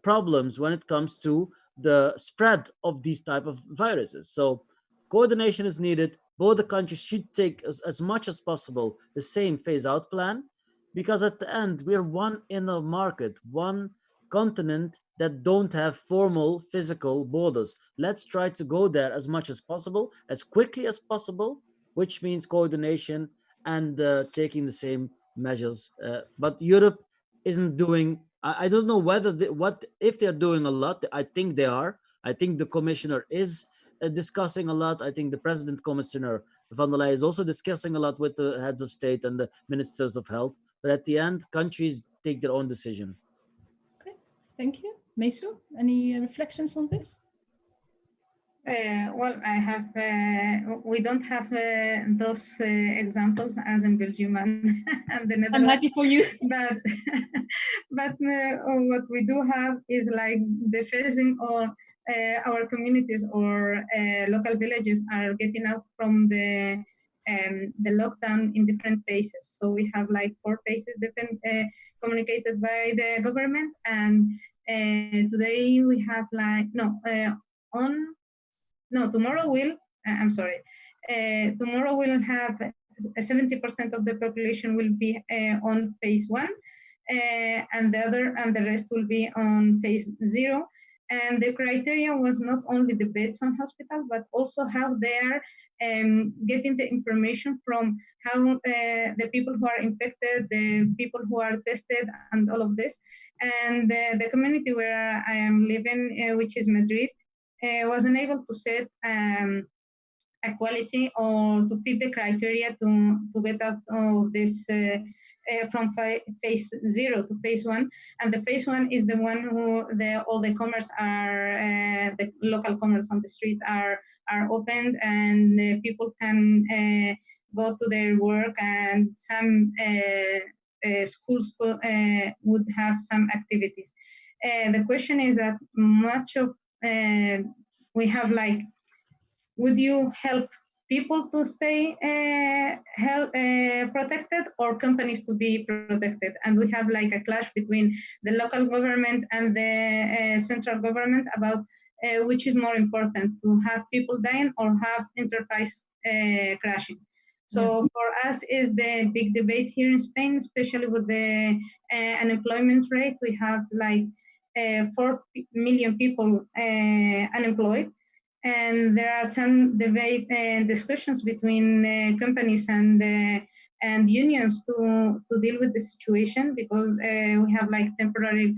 problems when it comes to the spread of these type of viruses. So coordination is needed. Both the countries should take as much as possible the same phase out plan, because at the end we're one inner market, one continent that don't have formal physical borders. Let's try to go there as much as possible, as quickly as possible, which means coordination and taking the same measures. But Europe isn't doing. I don't know whether what if they're doing a lot. I think they are. I think the commissioner is discussing a lot. I think the president commissioner van der Leyen is also discussing a lot with the heads of state and the ministers of health. But at the end, countries take their own decision. Okay, thank you. FEMYSO, any reflections on this? Well, we don't have those examples as in Belgium and the Netherlands. I'm happy for you. But what we do have is like the phasing or our communities or local villages are getting out from the lockdown in different phases. So we have like 4 phases communicated by the government, and today we have like tomorrow we'll have 70% of the population will be on phase 1, and the rest will be on phase 0. And the criteria was not only the beds on hospital, but also how they are getting the information from how the people who are infected, the people who are tested, and all of this. And the community where I am living, which is Madrid, wasn't able to set a quality or to fit the criteria to get out of this from phase 0 to phase 1. And the phase 1 is the one who all the commerce are, the local commerce on the street are opened, and people can go to their work, and some schools would have some activities. The question is that much of we have like, would you help people to stay protected or companies to be protected? And we have like a clash between the local government and the central government about which is more important, to have people dying or have enterprise crashing. So for us is the big debate here in Spain, especially with the unemployment rate. We have like 4 million people unemployed, and there are some debate and discussions between companies and unions to deal with the situation, because we have like temporary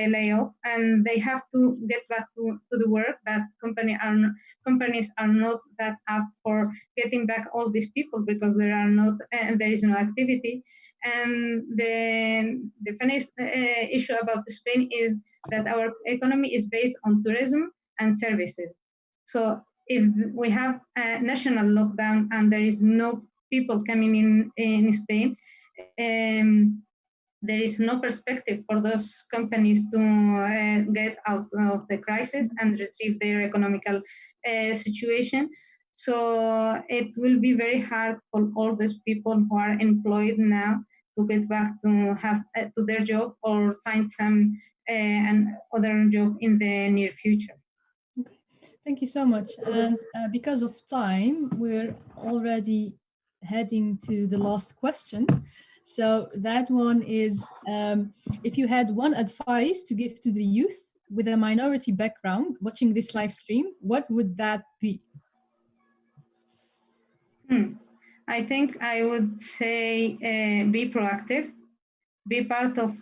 layoff, and they have to get back to the work, but companies are not that up for getting back all these people, because there is no activity. And the funny issue about Spain is that our economy is based on tourism and services. So if we have a national lockdown and there is no people coming in Spain, there is no perspective for those companies to get out of the crisis and retrieve their economical situation. So it will be very hard for all those people who are employed now to get back to have to their job or find some other job in the near future. Okay, thank you so much. And because of time, we're already heading to the last question. So that one is, if you had one advice to give to the youth with a minority background watching this live stream, what would that be? I think I would say be proactive, be part of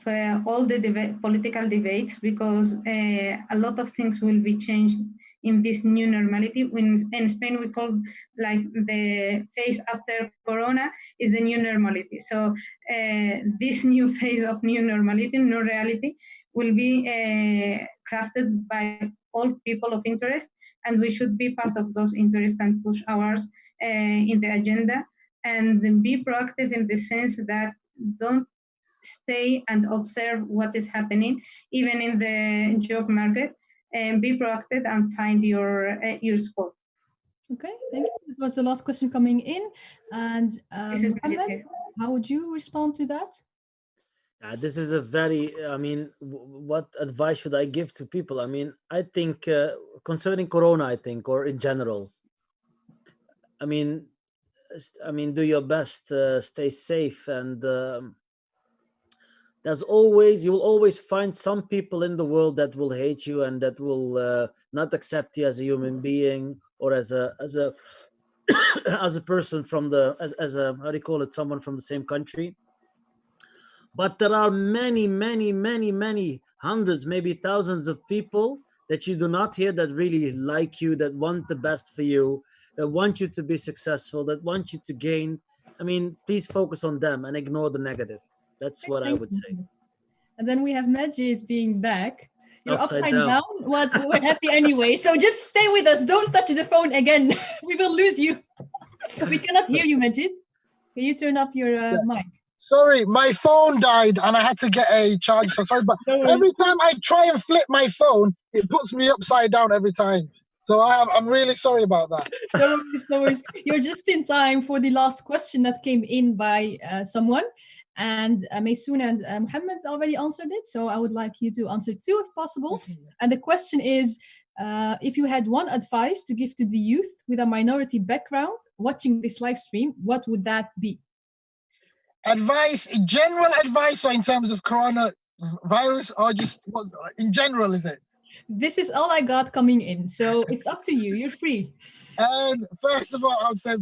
all the political debates, because a lot of things will be changed in this new normality. In Spain, we call like the phase after Corona is the new normality. So this new phase of new normality, new reality, will be crafted by all people of interest, and we should be part of those interests and push ours in the agenda, and be proactive in the sense that don't stay and observe what is happening, even in the job market, and be proactive and find your spot. Okay, thank you. That was the last question coming in. And Mohammed, how would you respond to that? This is a very, I mean, what advice should I give to people? I mean, I think concerning Corona, I think, or in general, I mean, do your best, stay safe, and you will always find some people in the world that will hate you and that will not accept you as a human being or as a as a person from the as a, how do you call it, someone from the same country. But there are many, many, many, many hundreds, maybe thousands of people that you do not hear that really like you, that want the best for you, that want you to be successful, that want you to gain. I mean, please focus on them and ignore the negative. That's what I would say. And then we have Majid being back. You're Upside down. down. What? We're happy anyway. So just stay with us. Don't touch the phone again. We will lose you. We cannot hear you, Majid. Can you turn up your mic? Sorry, my phone died and I had to get a charge. So sorry, but every time I try and flip my phone, it puts me upside down every time. So I'm really sorry about that. No worries. You're just in time for the last question that came in by someone. And FEMYSOnow and Mohammed already answered it. So I would like you to answer two if possible. And the question is, if you had one advice to give to the youth with a minority background watching this live stream, what would that be? Advice, general advice, or in terms of coronavirus, or just in general, is it? This is all I got coming in, so it's up to you. You're free. First of all, I would say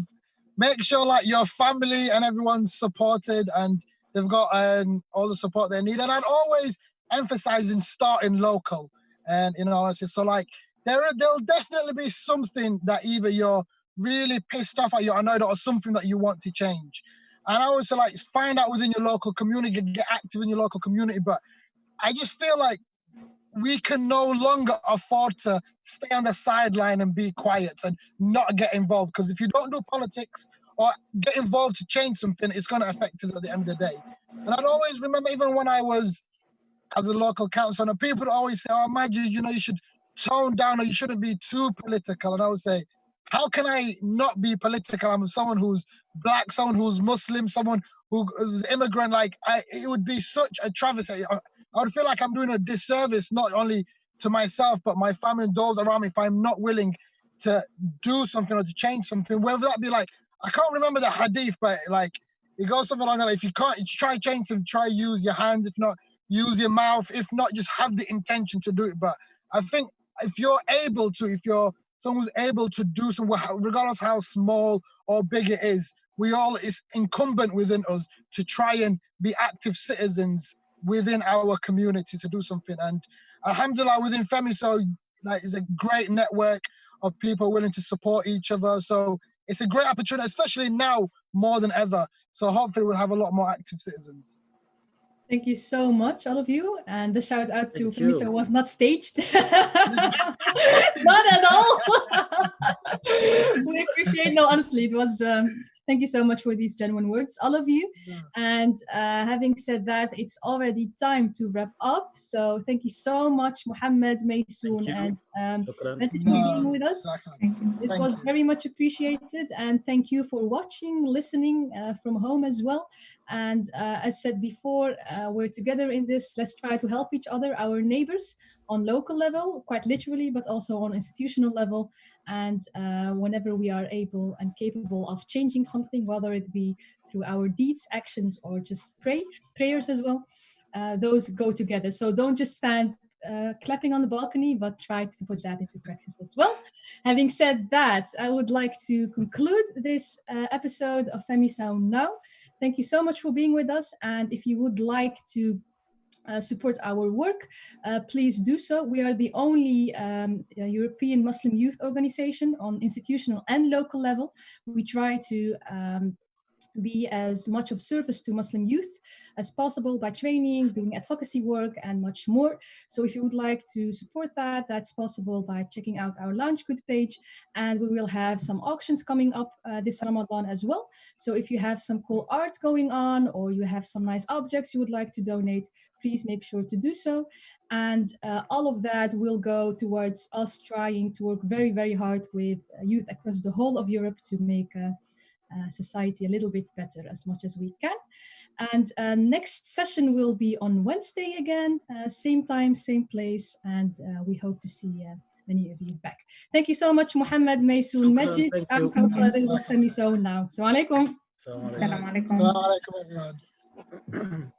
make sure like your family and everyone's supported and they've got all the support they need. And I'd always emphasize in starting local. And in all honesty, so like there'll definitely be something that either you're really pissed off at, you're annoyed, or something that you want to change. And I always say, like, find out within your local community, get active in your local community. But I just feel like we can no longer afford to stay on the sideline and be quiet and not get involved. Because if you don't do politics or get involved to change something, it's going to affect us at the end of the day. And I'd always remember, even when I was as a local councillor, and people would always say, oh, Maggie, you should tone down, or you shouldn't be too political. And I would say, how can I not be political? I'm someone who's black, someone who's Muslim, someone who's immigrant. Like, it would be such a travesty. I would feel like I'm doing a disservice, not only to myself, but my family and those around me, if I'm not willing to do something or to change something, whether that be like, I can't remember the hadith, but like, it goes something like that. If you can't, try change something, try use your hands. If not, use your mouth. If not, just have the intention to do it. But I think if you're able to, if you're someone who's able to do something, regardless how small or big it is, it's incumbent within us to try and be active citizens within our community to do something. And alhamdulillah, within FEMYSO, like, is a great network of people willing to support each other. So it's a great opportunity, especially now more than ever. So hopefully we'll have a lot more active citizens. Thank you so much, all of you. And the shout out to FEMYSO was not staged. Not at all. We appreciate, no, honestly, it was, thank you so much for these genuine words, all of you. Yeah. And having said that, it's already time to wrap up. So thank you so much, Mohammed, FEMYSOnow, and Thank you for being with us. Exactly. This was very much appreciated, and thank you for watching, listening from home as well. And as said before, we're together in this. Let's try to help each other, our neighbors, on local level, quite literally, but also on institutional level. And whenever we are able and capable of changing something, whether it be through our deeds, actions, or just prayers as well, those go together. So don't just stand clapping on the balcony, but try to put that into practice as well. Having said that, I would like to conclude this episode of FEMYSOnow. Thank you so much for being with us. And if you would like to support our work, please do so. We are the only European Muslim youth organization on institutional and local level. We try to be as much of service to Muslim youth as possible by training, doing advocacy work, and much more. So if you would like to support that, that's possible by checking out our Launch Good page, and we will have some auctions coming up this Ramadan as well. So if you have some cool art going on, or you have some nice objects you would like to donate, please make sure to do so. And all of that will go towards us trying to work very, very hard with youth across the whole of Europe to make society a little bit better as much as we can. And next session will be on Wednesday again, same time, same place, and we hope to see many of you back. Thank you so much, Mohammed, Maysoon, Majid. I'm FEMYSOnow. Assalamu alaikum. Assalamu alaikum. Assalamu alaikum. Assalamu alaikum, everyone.